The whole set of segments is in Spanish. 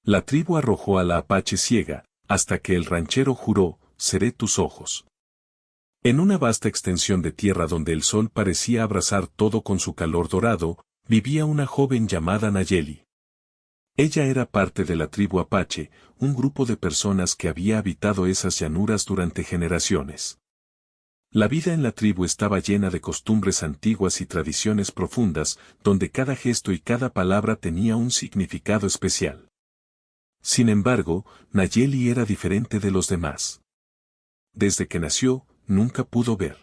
La tribu arrojó a la apache ciega, hasta que el ranchero juró, seré tus ojos. En una vasta extensión de tierra donde el sol parecía abrazar todo con su calor dorado, vivía una joven llamada Nayeli. Ella era parte de la tribu apache, un grupo de personas que había habitado esas llanuras durante generaciones. La vida en la tribu estaba llena de costumbres antiguas y tradiciones profundas, donde cada gesto y cada palabra tenía un significado especial. Sin embargo, Nayeli era diferente de los demás. Desde que nació, nunca pudo ver.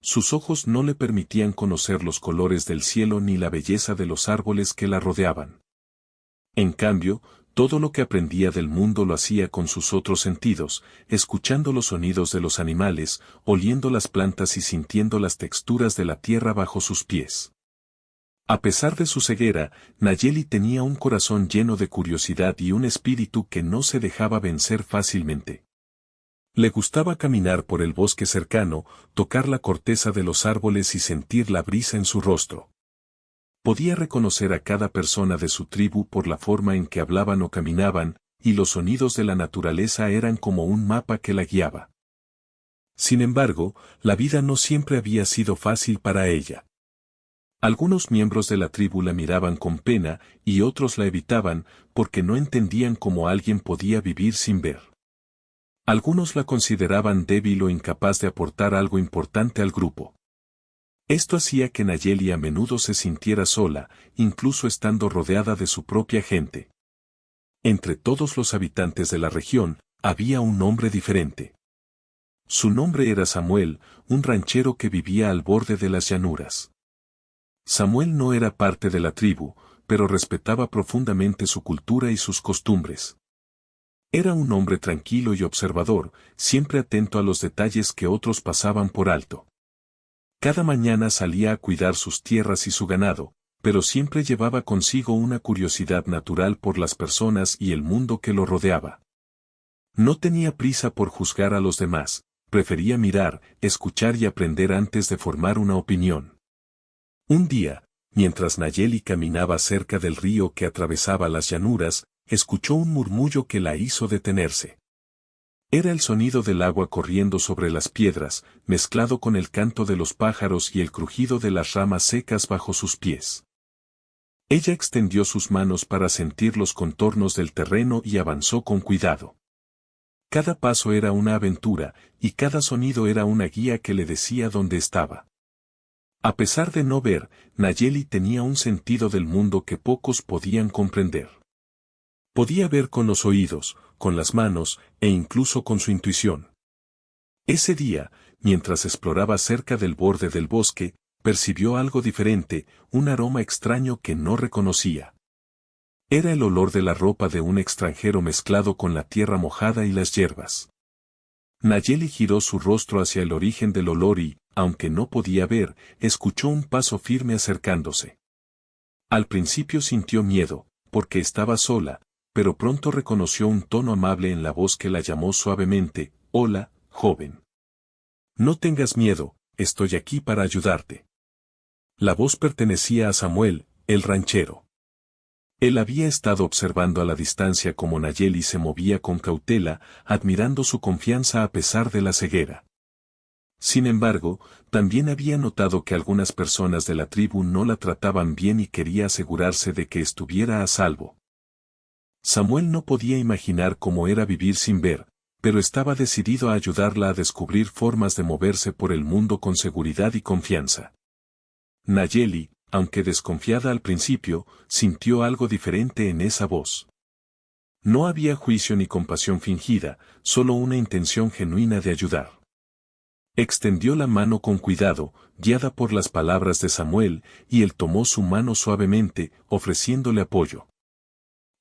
Sus ojos no le permitían conocer los colores del cielo ni la belleza de los árboles que la rodeaban. En cambio, todo lo que aprendía del mundo lo hacía con sus otros sentidos, escuchando los sonidos de los animales, oliendo las plantas y sintiendo las texturas de la tierra bajo sus pies. A pesar de su ceguera, Nayeli tenía un corazón lleno de curiosidad y un espíritu que no se dejaba vencer fácilmente. Le gustaba caminar por el bosque cercano, tocar la corteza de los árboles y sentir la brisa en su rostro. Podía reconocer a cada persona de su tribu por la forma en que hablaban o caminaban, y los sonidos de la naturaleza eran como un mapa que la guiaba. Sin embargo, la vida no siempre había sido fácil para ella. Algunos miembros de la tribu la miraban con pena y otros la evitaban porque no entendían cómo alguien podía vivir sin ver. Algunos la consideraban débil o incapaz de aportar algo importante al grupo. Esto hacía que Nayeli a menudo se sintiera sola, incluso estando rodeada de su propia gente. Entre todos los habitantes de la región, había un hombre diferente. Su nombre era Samuel, un ranchero que vivía al borde de las llanuras. Samuel no era parte de la tribu, pero respetaba profundamente su cultura y sus costumbres. Era un hombre tranquilo y observador, siempre atento a los detalles que otros pasaban por alto. Cada mañana salía a cuidar sus tierras y su ganado, pero siempre llevaba consigo una curiosidad natural por las personas y el mundo que lo rodeaba. No tenía prisa por juzgar a los demás, prefería mirar, escuchar y aprender antes de formar una opinión. Un día, mientras Nayeli caminaba cerca del río que atravesaba las llanuras, escuchó un murmullo que la hizo detenerse. Era el sonido del agua corriendo sobre las piedras, mezclado con el canto de los pájaros y el crujido de las ramas secas bajo sus pies. Ella extendió sus manos para sentir los contornos del terreno y avanzó con cuidado. Cada paso era una aventura, y cada sonido era una guía que le decía dónde estaba. A pesar de no ver, Nayeli tenía un sentido del mundo que pocos podían comprender. Podía ver con los oídos, con las manos, e incluso con su intuición. Ese día, mientras exploraba cerca del borde del bosque, percibió algo diferente, un aroma extraño que no reconocía. Era el olor de la ropa de un extranjero mezclado con la tierra mojada y las hierbas. Nayeli giró su rostro hacia el origen del olor y, aunque no podía ver, escuchó un paso firme acercándose. Al principio sintió miedo, porque estaba sola, pero pronto reconoció un tono amable en la voz que la llamó suavemente, «Hola, joven. No tengas miedo, estoy aquí para ayudarte». La voz pertenecía a Samuel, el ranchero. Él había estado observando a la distancia cómo Nayeli se movía con cautela, admirando su confianza a pesar de la ceguera. Sin embargo, también había notado que algunas personas de la tribu no la trataban bien y quería asegurarse de que estuviera a salvo. Samuel no podía imaginar cómo era vivir sin ver, pero estaba decidido a ayudarla a descubrir formas de moverse por el mundo con seguridad y confianza. Nayeli, aunque desconfiada al principio, sintió algo diferente en esa voz. No había juicio ni compasión fingida, solo una intención genuina de ayudar. Extendió la mano con cuidado, guiada por las palabras de Samuel, y él tomó su mano suavemente, ofreciéndole apoyo.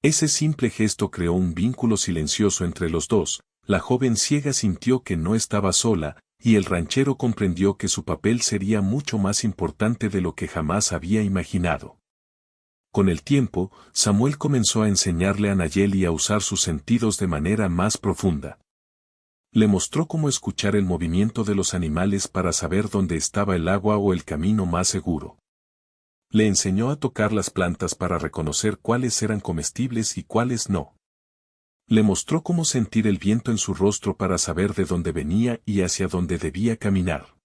Ese simple gesto creó un vínculo silencioso entre los dos. La joven ciega sintió que no estaba sola, y el ranchero comprendió que su papel sería mucho más importante de lo que jamás había imaginado. Con el tiempo, Samuel comenzó a enseñarle a Nayeli a usar sus sentidos de manera más profunda. Le mostró cómo escuchar el movimiento de los animales para saber dónde estaba el agua o el camino más seguro. Le enseñó a tocar las plantas para reconocer cuáles eran comestibles y cuáles no. Le mostró cómo sentir el viento en su rostro para saber de dónde venía y hacia dónde debía caminar.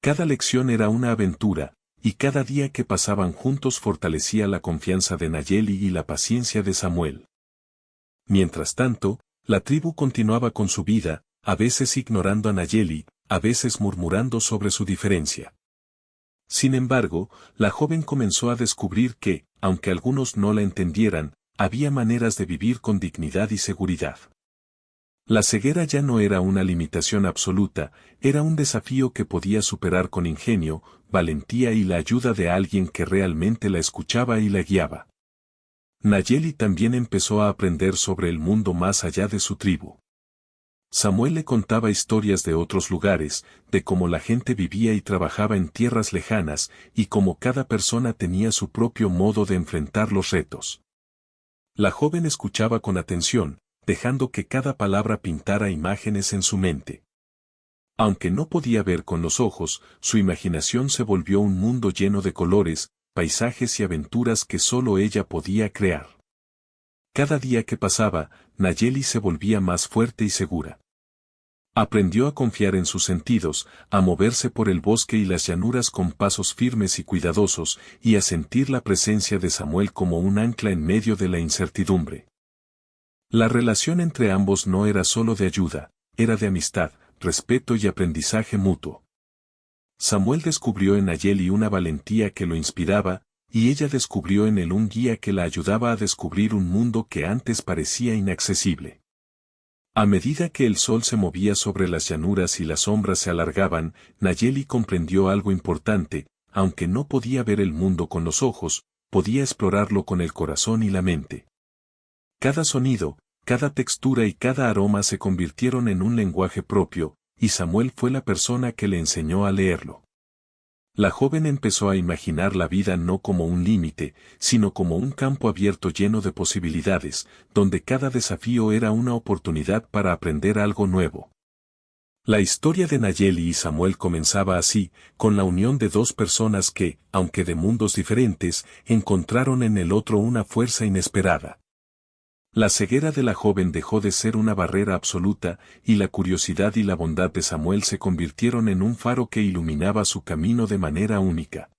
Cada lección era una aventura, y cada día que pasaban juntos fortalecía la confianza de Nayeli y la paciencia de Samuel. Mientras tanto, la tribu continuaba con su vida, a veces ignorando a Nayeli, a veces murmurando sobre su diferencia. Sin embargo, la joven comenzó a descubrir que, aunque algunos no la entendieran, había maneras de vivir con dignidad y seguridad. La ceguera ya no era una limitación absoluta, era un desafío que podía superar con ingenio, valentía y la ayuda de alguien que realmente la escuchaba y la guiaba. Nayeli también empezó a aprender sobre el mundo más allá de su tribu. Samuel le contaba historias de otros lugares, de cómo la gente vivía y trabajaba en tierras lejanas, y cómo cada persona tenía su propio modo de enfrentar los retos. La joven escuchaba con atención, dejando que cada palabra pintara imágenes en su mente. Aunque no podía ver con los ojos, su imaginación se volvió un mundo lleno de colores, paisajes y aventuras que solo ella podía crear. Cada día que pasaba, Nayeli se volvía más fuerte y segura. Aprendió a confiar en sus sentidos, a moverse por el bosque y las llanuras con pasos firmes y cuidadosos, y a sentir la presencia de Samuel como un ancla en medio de la incertidumbre. La relación entre ambos no era solo de ayuda, era de amistad, respeto y aprendizaje mutuo. Samuel descubrió en Nayeli una valentía que lo inspiraba, y ella descubrió en él un guía que la ayudaba a descubrir un mundo que antes parecía inaccesible. A medida que el sol se movía sobre las llanuras y las sombras se alargaban, Nayeli comprendió algo importante, aunque no podía ver el mundo con los ojos, podía explorarlo con el corazón y la mente. Cada sonido, cada textura y cada aroma se convirtieron en un lenguaje propio, y Samuel fue la persona que le enseñó a leerlo. La joven empezó a imaginar la vida no como un límite, sino como un campo abierto lleno de posibilidades, donde cada desafío era una oportunidad para aprender algo nuevo. La historia de Nayeli y Samuel comenzaba así, con la unión de dos personas que, aunque de mundos diferentes, encontraron en el otro una fuerza inesperada. La ceguera de la joven dejó de ser una barrera absoluta, y la curiosidad y la bondad de Samuel se convirtieron en un faro que iluminaba su camino de manera única.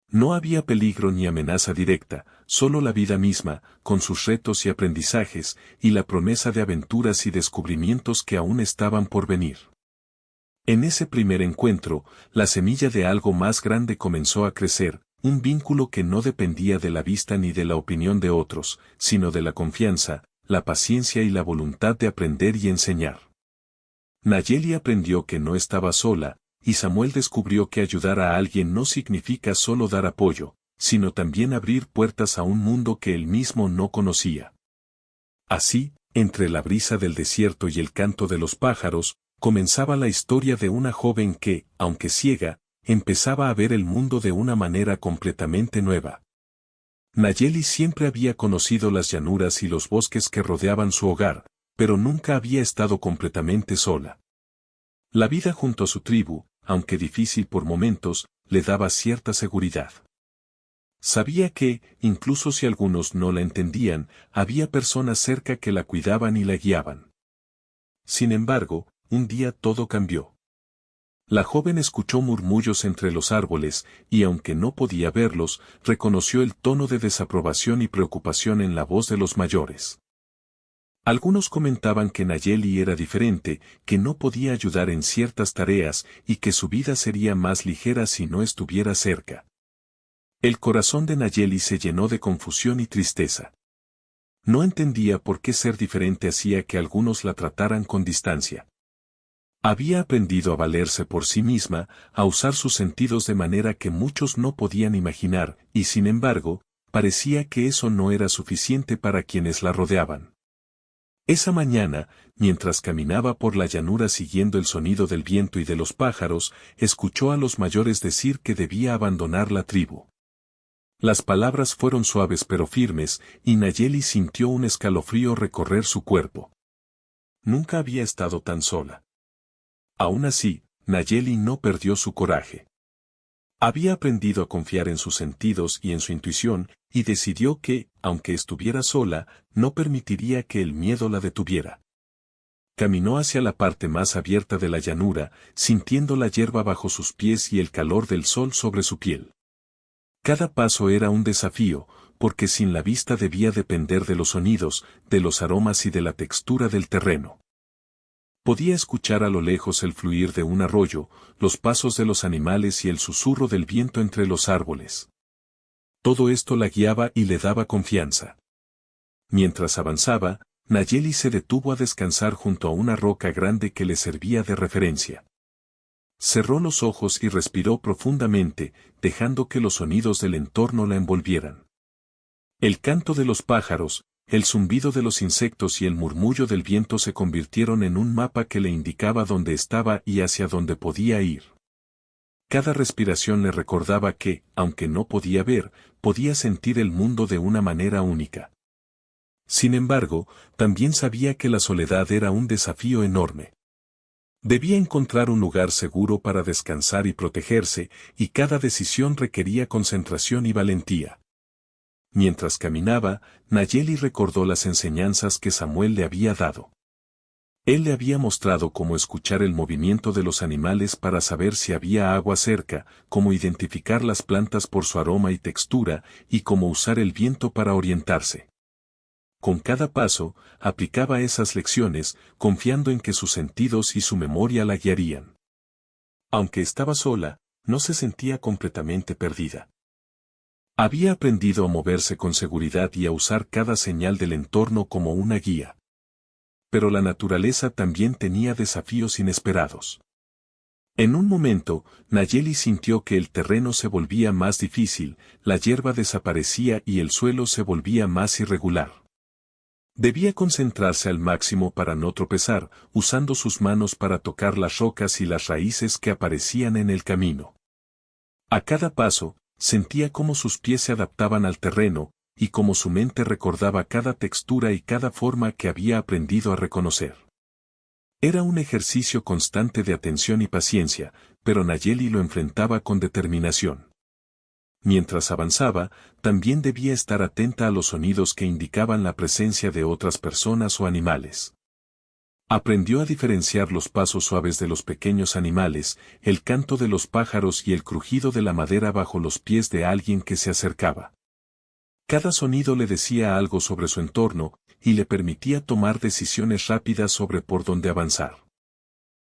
No había peligro ni amenaza directa, solo la vida misma, con sus retos y aprendizajes, y la promesa de aventuras y descubrimientos que aún estaban por venir. En ese primer encuentro, la semilla de algo más grande comenzó a crecer, un vínculo que no dependía de la vista ni de la opinión de otros, sino de la confianza, la paciencia y la voluntad de aprender y enseñar. Nayeli aprendió que no estaba sola, y Samuel descubrió que ayudar a alguien no significa solo dar apoyo, sino también abrir puertas a un mundo que él mismo no conocía. Así, entre la brisa del desierto y el canto de los pájaros, comenzaba la historia de una joven que, aunque ciega, empezaba a ver el mundo de una manera completamente nueva. Nayeli siempre había conocido las llanuras y los bosques que rodeaban su hogar, pero nunca había estado completamente sola. La vida junto a su tribu, aunque difícil por momentos, le daba cierta seguridad. Sabía que, incluso si algunos no la entendían, había personas cerca que la cuidaban y la guiaban. Sin embargo, un día todo cambió. La joven escuchó murmullos entre los árboles, y aunque no podía verlos, reconoció el tono de desaprobación y preocupación en la voz de los mayores. Algunos comentaban que Nayeli era diferente, que no podía ayudar en ciertas tareas, y que su vida sería más ligera si no estuviera cerca. El corazón de Nayeli se llenó de confusión y tristeza. No entendía por qué ser diferente hacía que algunos la trataran con distancia. Había aprendido a valerse por sí misma, a usar sus sentidos de manera que muchos no podían imaginar, y sin embargo, parecía que eso no era suficiente para quienes la rodeaban. Esa mañana, mientras caminaba por la llanura siguiendo el sonido del viento y de los pájaros, escuchó a los mayores decir que debía abandonar la tribu. Las palabras fueron suaves pero firmes, y Nayeli sintió un escalofrío recorrer su cuerpo. Nunca había estado tan sola. Aún así, Nayeli no perdió su coraje. Había aprendido a confiar en sus sentidos y en su intuición, y decidió que, aunque estuviera sola, no permitiría que el miedo la detuviera. Caminó hacia la parte más abierta de la llanura, sintiendo la hierba bajo sus pies y el calor del sol sobre su piel. Cada paso era un desafío, porque sin la vista debía depender de los sonidos, de los aromas y de la textura del terreno. Podía escuchar a lo lejos el fluir de un arroyo, los pasos de los animales y el susurro del viento entre los árboles. Todo esto la guiaba y le daba confianza. Mientras avanzaba, Nayeli se detuvo a descansar junto a una roca grande que le servía de referencia. Cerró los ojos y respiró profundamente, dejando que los sonidos del entorno la envolvieran. El canto de los pájaros, el zumbido de los insectos y el murmullo del viento se convirtieron en un mapa que le indicaba dónde estaba y hacia dónde podía ir. Cada respiración le recordaba que, aunque no podía ver, podía sentir el mundo de una manera única. Sin embargo, también sabía que la soledad era un desafío enorme. Debía encontrar un lugar seguro para descansar y protegerse, y cada decisión requería concentración y valentía. Mientras caminaba, Nayeli recordó las enseñanzas que Samuel le había dado. Él le había mostrado cómo escuchar el movimiento de los animales para saber si había agua cerca, cómo identificar las plantas por su aroma y textura, y cómo usar el viento para orientarse. Con cada paso, aplicaba esas lecciones, confiando en que sus sentidos y su memoria la guiarían. Aunque estaba sola, no se sentía completamente perdida. Había aprendido a moverse con seguridad y a usar cada señal del entorno como una guía. Pero la naturaleza también tenía desafíos inesperados. En un momento, Nayeli sintió que el terreno se volvía más difícil, la hierba desaparecía y el suelo se volvía más irregular. Debía concentrarse al máximo para no tropezar, usando sus manos para tocar las rocas y las raíces que aparecían en el camino. A cada paso, sentía cómo sus pies se adaptaban al terreno, y cómo su mente recordaba cada textura y cada forma que había aprendido a reconocer. Era un ejercicio constante de atención y paciencia, pero Nayeli lo enfrentaba con determinación. Mientras avanzaba, también debía estar atenta a los sonidos que indicaban la presencia de otras personas o animales. Aprendió a diferenciar los pasos suaves de los pequeños animales, el canto de los pájaros y el crujido de la madera bajo los pies de alguien que se acercaba. Cada sonido le decía algo sobre su entorno, y le permitía tomar decisiones rápidas sobre por dónde avanzar.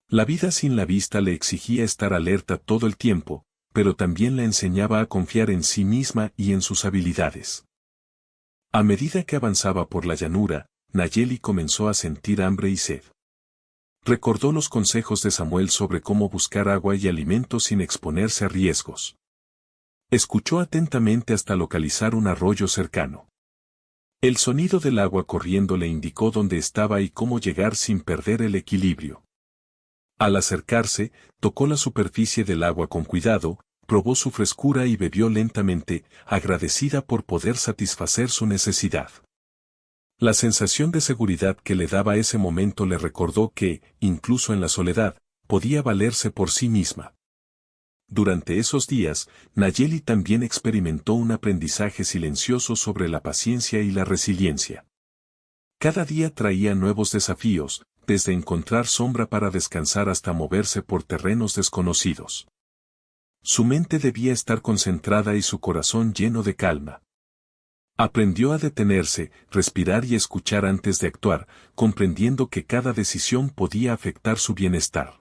La vida sin la vista le exigía estar alerta todo el tiempo, pero también la enseñaba a confiar en sí misma y en sus habilidades. A medida que avanzaba por la llanura, Nayeli comenzó a sentir hambre y sed. Recordó los consejos de Samuel sobre cómo buscar agua y alimento sin exponerse a riesgos. Escuchó atentamente hasta localizar un arroyo cercano. El sonido del agua corriendo le indicó dónde estaba y cómo llegar sin perder el equilibrio. Al acercarse, tocó la superficie del agua con cuidado, probó su frescura y bebió lentamente, agradecida por poder satisfacer su necesidad. La sensación de seguridad que le daba ese momento le recordó que, incluso en la soledad, podía valerse por sí misma. Durante esos días, Nayeli también experimentó un aprendizaje silencioso sobre la paciencia y la resiliencia. Cada día traía nuevos desafíos, desde encontrar sombra para descansar hasta moverse por terrenos desconocidos. Su mente debía estar concentrada y su corazón lleno de calma. Aprendió a detenerse, respirar y escuchar antes de actuar, comprendiendo que cada decisión podía afectar su bienestar.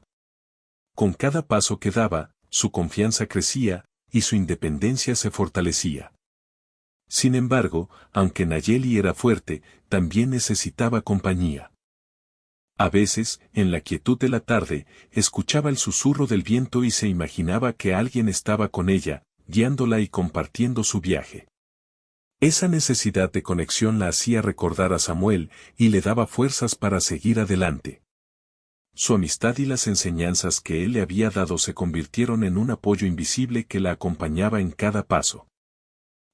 Con cada paso que daba, su confianza crecía, y su independencia se fortalecía. Sin embargo, aunque Nayeli era fuerte, también necesitaba compañía. A veces, en la quietud de la tarde, escuchaba el susurro del viento y se imaginaba que alguien estaba con ella, guiándola y compartiendo su viaje. Esa necesidad de conexión la hacía recordar a Samuel y le daba fuerzas para seguir adelante. Su amistad y las enseñanzas que él le había dado se convirtieron en un apoyo invisible que la acompañaba en cada paso.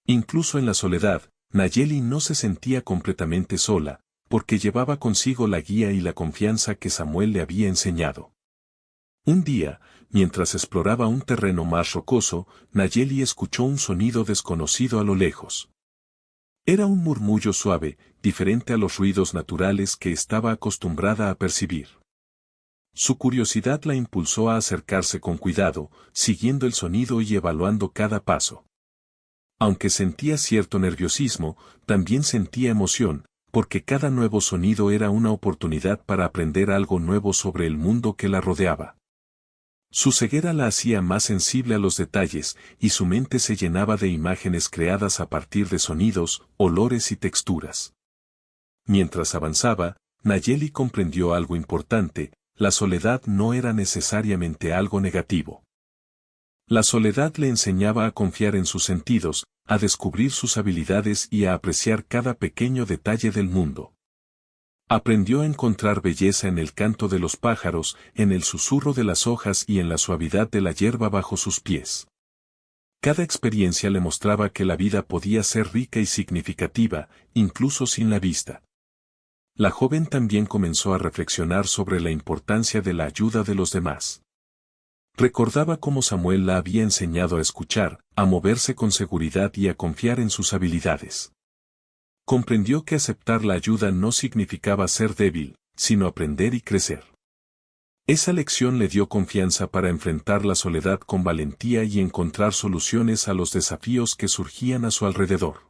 Incluso en la soledad, Nayeli no se sentía completamente sola, porque llevaba consigo la guía y la confianza que Samuel le había enseñado. Un día, mientras exploraba un terreno más rocoso, Nayeli escuchó un sonido desconocido a lo lejos. Era un murmullo suave, diferente a los ruidos naturales que estaba acostumbrada a percibir. Su curiosidad la impulsó a acercarse con cuidado, siguiendo el sonido y evaluando cada paso. Aunque sentía cierto nerviosismo, también sentía emoción, porque cada nuevo sonido era una oportunidad para aprender algo nuevo sobre el mundo que la rodeaba. Su ceguera la hacía más sensible a los detalles, y su mente se llenaba de imágenes creadas a partir de sonidos, olores y texturas. Mientras avanzaba, Nayeli comprendió algo importante: la soledad no era necesariamente algo negativo. La soledad le enseñaba a confiar en sus sentidos, a descubrir sus habilidades y a apreciar cada pequeño detalle del mundo. Aprendió a encontrar belleza en el canto de los pájaros, en el susurro de las hojas y en la suavidad de la hierba bajo sus pies. Cada experiencia le mostraba que la vida podía ser rica y significativa, incluso sin la vista. La joven también comenzó a reflexionar sobre la importancia de la ayuda de los demás. Recordaba cómo Samuel la había enseñado a escuchar, a moverse con seguridad y a confiar en sus habilidades. Comprendió que aceptar la ayuda no significaba ser débil, sino aprender y crecer. Esa lección le dio confianza para enfrentar la soledad con valentía y encontrar soluciones a los desafíos que surgían a su alrededor.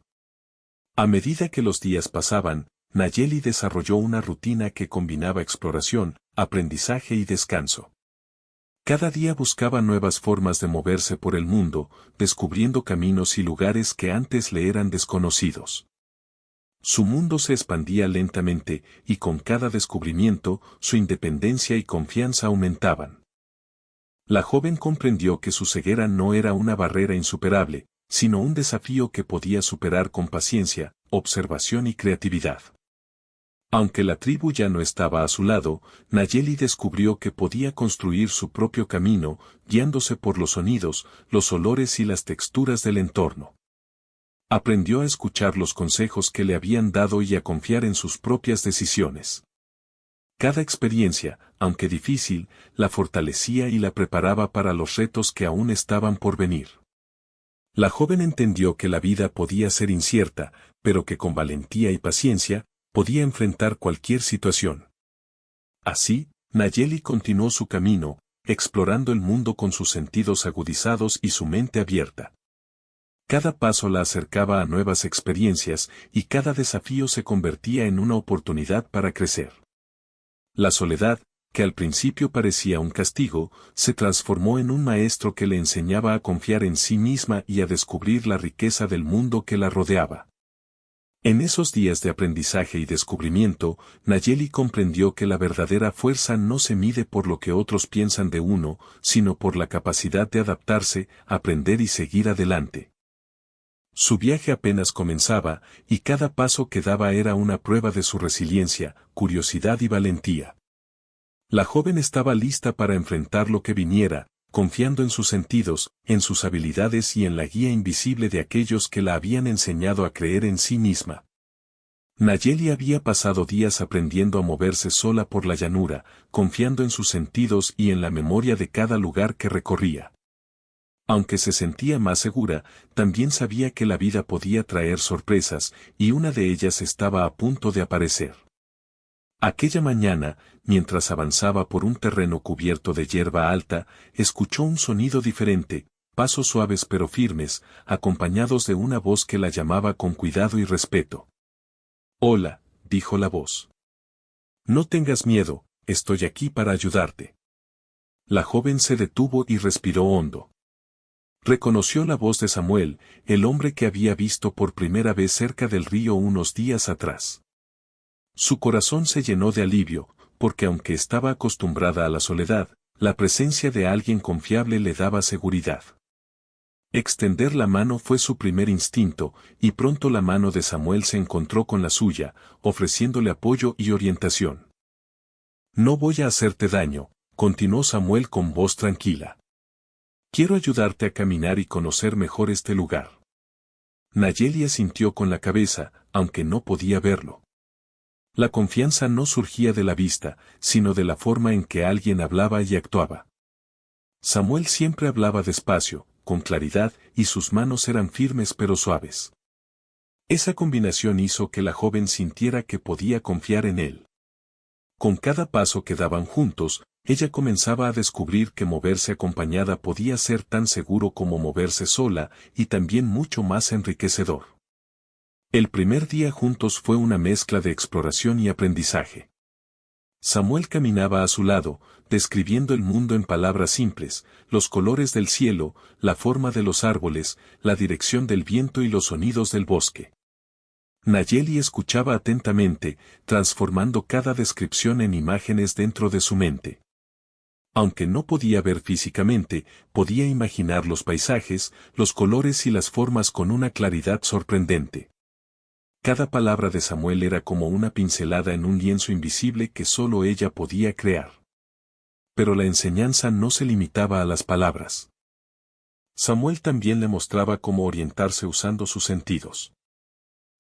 A medida que los días pasaban, Nayeli desarrolló una rutina que combinaba exploración, aprendizaje y descanso. Cada día buscaba nuevas formas de moverse por el mundo, descubriendo caminos y lugares que antes le eran desconocidos. Su mundo se expandía lentamente, y con cada descubrimiento, su independencia y confianza aumentaban. La joven comprendió que su ceguera no era una barrera insuperable, sino un desafío que podía superar con paciencia, observación y creatividad. Aunque la tribu ya no estaba a su lado, Nayeli descubrió que podía construir su propio camino, guiándose por los sonidos, los olores y las texturas del entorno. Aprendió a escuchar los consejos que le habían dado y a confiar en sus propias decisiones. Cada experiencia, aunque difícil, la fortalecía y la preparaba para los retos que aún estaban por venir. La joven entendió que la vida podía ser incierta, pero que con valentía y paciencia, podía enfrentar cualquier situación. Así, Nayeli continuó su camino, explorando el mundo con sus sentidos agudizados y su mente abierta. Cada paso la acercaba a nuevas experiencias, y cada desafío se convertía en una oportunidad para crecer. La soledad, que al principio parecía un castigo, se transformó en un maestro que le enseñaba a confiar en sí misma y a descubrir la riqueza del mundo que la rodeaba. En esos días de aprendizaje y descubrimiento, Nayeli comprendió que la verdadera fuerza no se mide por lo que otros piensan de uno, sino por la capacidad de adaptarse, aprender y seguir adelante. Su viaje apenas comenzaba, y cada paso que daba era una prueba de su resiliencia, curiosidad y valentía. La joven estaba lista para enfrentar lo que viniera, confiando en sus sentidos, en sus habilidades y en la guía invisible de aquellos que la habían enseñado a creer en sí misma. Nayeli había pasado días aprendiendo a moverse sola por la llanura, confiando en sus sentidos y en la memoria de cada lugar que recorría. Aunque se sentía más segura, también sabía que la vida podía traer sorpresas, y una de ellas estaba a punto de aparecer. Aquella mañana, mientras avanzaba por un terreno cubierto de hierba alta, escuchó un sonido diferente, pasos suaves pero firmes, acompañados de una voz que la llamaba con cuidado y respeto. «Hola», dijo la voz. «No tengas miedo, estoy aquí para ayudarte». La joven se detuvo y respiró hondo. Reconoció la voz de Samuel, el hombre que había visto por primera vez cerca del río unos días atrás. Su corazón se llenó de alivio, porque aunque estaba acostumbrada a la soledad, la presencia de alguien confiable le daba seguridad. Extender la mano fue su primer instinto, y pronto la mano de Samuel se encontró con la suya, ofreciéndole apoyo y orientación. «No voy a hacerte daño», continuó Samuel con voz tranquila. «Quiero ayudarte a caminar y conocer mejor este lugar». Nayeli asintió con la cabeza, aunque no podía verlo. La confianza no surgía de la vista, sino de la forma en que alguien hablaba y actuaba. Samuel siempre hablaba despacio, con claridad, y sus manos eran firmes pero suaves. Esa combinación hizo que la joven sintiera que podía confiar en él. Con cada paso que daban juntos, ella comenzaba a descubrir que moverse acompañada podía ser tan seguro como moverse sola, y también mucho más enriquecedor. El primer día juntos fue una mezcla de exploración y aprendizaje. Samuel caminaba a su lado, describiendo el mundo en palabras simples, los colores del cielo, la forma de los árboles, la dirección del viento y los sonidos del bosque. Nayeli escuchaba atentamente, transformando cada descripción en imágenes dentro de su mente. Aunque no podía ver físicamente, podía imaginar los paisajes, los colores y las formas con una claridad sorprendente. Cada palabra de Samuel era como una pincelada en un lienzo invisible que solo ella podía crear. Pero la enseñanza no se limitaba a las palabras. Samuel también le mostraba cómo orientarse usando sus sentidos.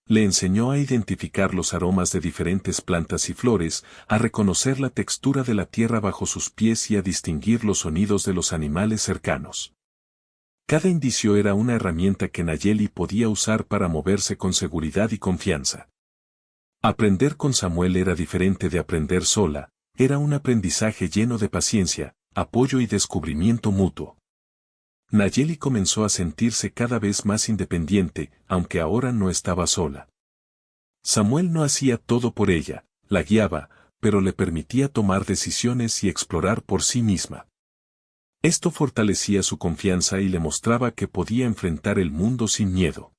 Le enseñó a identificar los aromas de diferentes plantas y flores, a reconocer la textura de la tierra bajo sus pies y a distinguir los sonidos de los animales cercanos. Cada indicio era una herramienta que Nayeli podía usar para moverse con seguridad y confianza. Aprender con Samuel era diferente de aprender sola, era un aprendizaje lleno de paciencia, apoyo y descubrimiento mutuo. Nayeli comenzó a sentirse cada vez más independiente, aunque ahora no estaba sola. Samuel no hacía todo por ella, la guiaba, pero le permitía tomar decisiones y explorar por sí misma. Esto fortalecía su confianza y le mostraba que podía enfrentar el mundo sin miedo.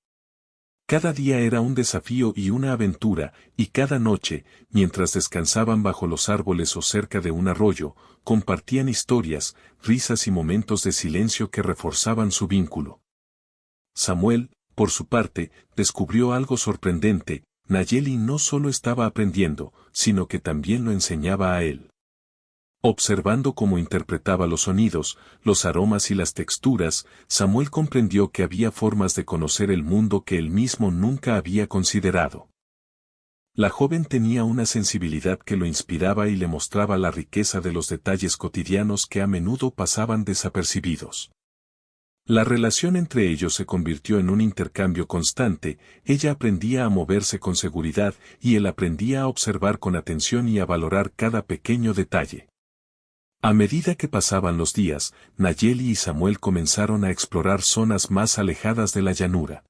Cada día era un desafío y una aventura, y cada noche, mientras descansaban bajo los árboles o cerca de un arroyo, compartían historias, risas y momentos de silencio que reforzaban su vínculo. Samuel, por su parte, descubrió algo sorprendente: Nayeli no solo estaba aprendiendo, sino que también lo enseñaba a él. Observando cómo interpretaba los sonidos, los aromas y las texturas, Samuel comprendió que había formas de conocer el mundo que él mismo nunca había considerado. La joven tenía una sensibilidad que lo inspiraba y le mostraba la riqueza de los detalles cotidianos que a menudo pasaban desapercibidos. La relación entre ellos se convirtió en un intercambio constante, ella aprendía a moverse con seguridad y él aprendía a observar con atención y a valorar cada pequeño detalle. A medida que pasaban los días, Nayeli y Samuel comenzaron a explorar zonas más alejadas de la llanura.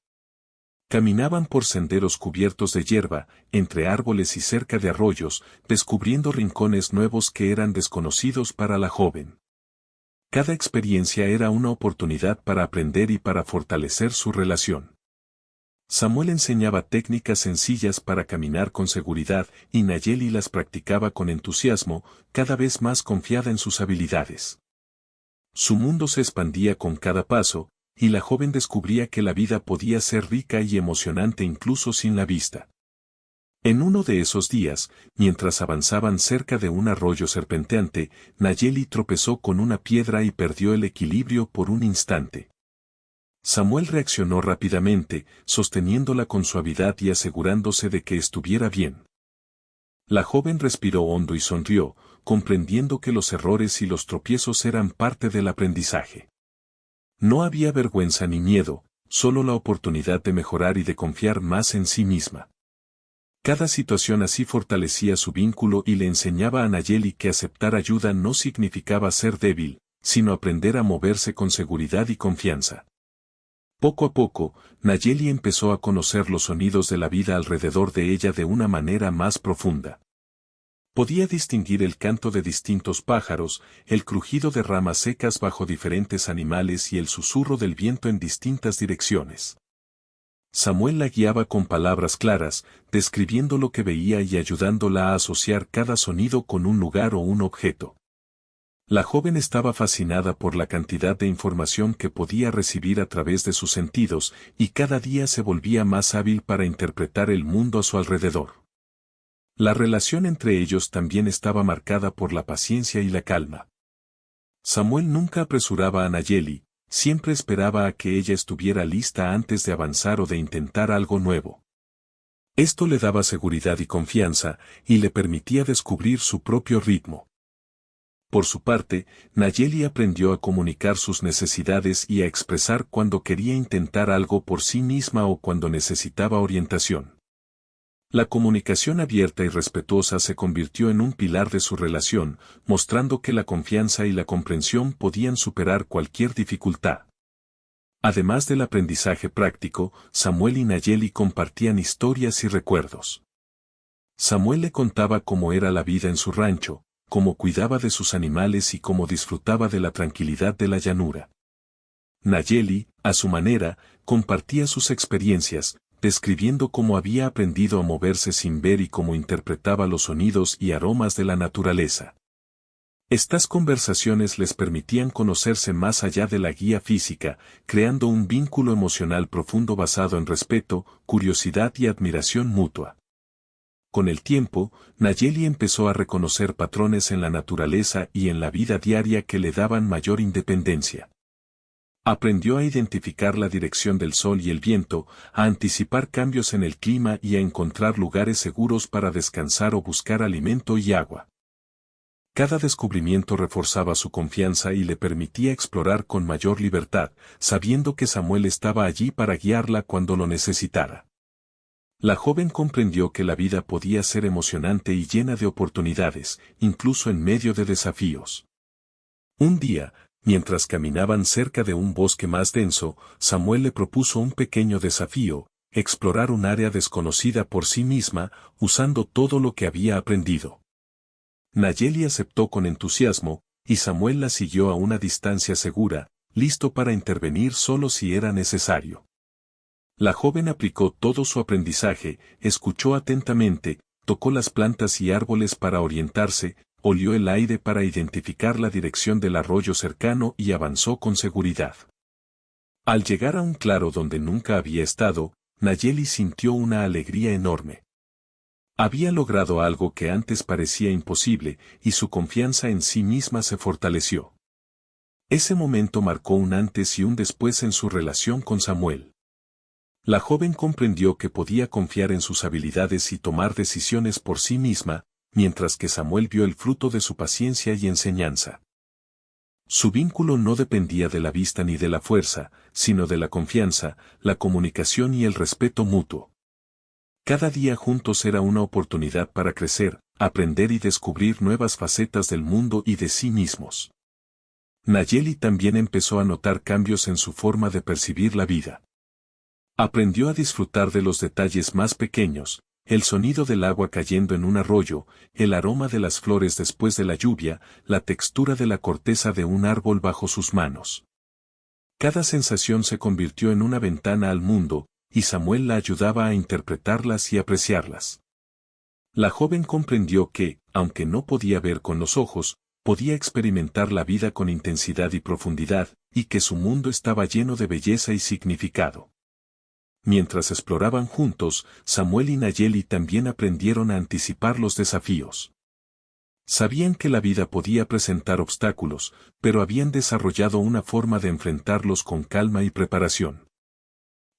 Caminaban por senderos cubiertos de hierba, entre árboles y cerca de arroyos, descubriendo rincones nuevos que eran desconocidos para la joven. Cada experiencia era una oportunidad para aprender y para fortalecer su relación. Samuel enseñaba técnicas sencillas para caminar con seguridad y Nayeli las practicaba con entusiasmo, cada vez más confiada en sus habilidades. Su mundo se expandía con cada paso, y la joven descubría que la vida podía ser rica y emocionante incluso sin la vista. En uno de esos días, mientras avanzaban cerca de un arroyo serpenteante, Nayeli tropezó con una piedra y perdió el equilibrio por un instante. Samuel reaccionó rápidamente, sosteniéndola con suavidad y asegurándose de que estuviera bien. La joven respiró hondo y sonrió, comprendiendo que los errores y los tropiezos eran parte del aprendizaje. No había vergüenza ni miedo, solo la oportunidad de mejorar y de confiar más en sí misma. Cada situación así fortalecía su vínculo y le enseñaba a Nayeli que aceptar ayuda no significaba ser débil, sino aprender a moverse con seguridad y confianza. Poco a poco, Nayeli empezó a conocer los sonidos de la vida alrededor de ella de una manera más profunda. Podía distinguir el canto de distintos pájaros, el crujido de ramas secas bajo diferentes animales y el susurro del viento en distintas direcciones. Samuel la guiaba con palabras claras, describiendo lo que veía y ayudándola a asociar cada sonido con un lugar o un objeto. La joven estaba fascinada por la cantidad de información que podía recibir a través de sus sentidos, y cada día se volvía más hábil para interpretar el mundo a su alrededor. La relación entre ellos también estaba marcada por la paciencia y la calma. Samuel nunca apresuraba a Nayeli, siempre esperaba a que ella estuviera lista antes de avanzar o de intentar algo nuevo. Esto le daba seguridad y confianza, y le permitía descubrir su propio ritmo. Por su parte, Nayeli aprendió a comunicar sus necesidades y a expresar cuando quería intentar algo por sí misma o cuando necesitaba orientación. La comunicación abierta y respetuosa se convirtió en un pilar de su relación, mostrando que la confianza y la comprensión podían superar cualquier dificultad. Además del aprendizaje práctico, Samuel y Nayeli compartían historias y recuerdos. Samuel le contaba cómo era la vida en su rancho, cómo cuidaba de sus animales y cómo disfrutaba de la tranquilidad de la llanura. Nayeli, a su manera, compartía sus experiencias, describiendo cómo había aprendido a moverse sin ver y cómo interpretaba los sonidos y aromas de la naturaleza. Estas conversaciones les permitían conocerse más allá de la guía física, creando un vínculo emocional profundo basado en respeto, curiosidad y admiración mutua. Con el tiempo, Nayeli empezó a reconocer patrones en la naturaleza y en la vida diaria que le daban mayor independencia. Aprendió a identificar la dirección del sol y el viento, a anticipar cambios en el clima y a encontrar lugares seguros para descansar o buscar alimento y agua. Cada descubrimiento reforzaba su confianza y le permitía explorar con mayor libertad, sabiendo que Samuel estaba allí para guiarla cuando lo necesitara. La joven comprendió que la vida podía ser emocionante y llena de oportunidades, incluso en medio de desafíos. Un día, mientras caminaban cerca de un bosque más denso, Samuel le propuso un pequeño desafío: explorar un área desconocida por sí misma, usando todo lo que había aprendido. Nayeli aceptó con entusiasmo, y Samuel la siguió a una distancia segura, listo para intervenir solo si era necesario. La joven aplicó todo su aprendizaje, escuchó atentamente, tocó las plantas y árboles para orientarse, olió el aire para identificar la dirección del arroyo cercano y avanzó con seguridad. Al llegar a un claro donde nunca había estado, Nayeli sintió una alegría enorme. Había logrado algo que antes parecía imposible, y su confianza en sí misma se fortaleció. Ese momento marcó un antes y un después en su relación con Samuel. La joven comprendió que podía confiar en sus habilidades y tomar decisiones por sí misma, mientras que Samuel vio el fruto de su paciencia y enseñanza. Su vínculo no dependía de la vista ni de la fuerza, sino de la confianza, la comunicación y el respeto mutuo. Cada día juntos era una oportunidad para crecer, aprender y descubrir nuevas facetas del mundo y de sí mismos. Nayeli también empezó a notar cambios en su forma de percibir la vida. Aprendió a disfrutar de los detalles más pequeños: el sonido del agua cayendo en un arroyo, el aroma de las flores después de la lluvia, la textura de la corteza de un árbol bajo sus manos. Cada sensación se convirtió en una ventana al mundo, y Samuel la ayudaba a interpretarlas y apreciarlas. La joven comprendió que, aunque no podía ver con los ojos, podía experimentar la vida con intensidad y profundidad, y que su mundo estaba lleno de belleza y significado. Mientras exploraban juntos, Samuel y Nayeli también aprendieron a anticipar los desafíos. Sabían que la vida podía presentar obstáculos, pero habían desarrollado una forma de enfrentarlos con calma y preparación.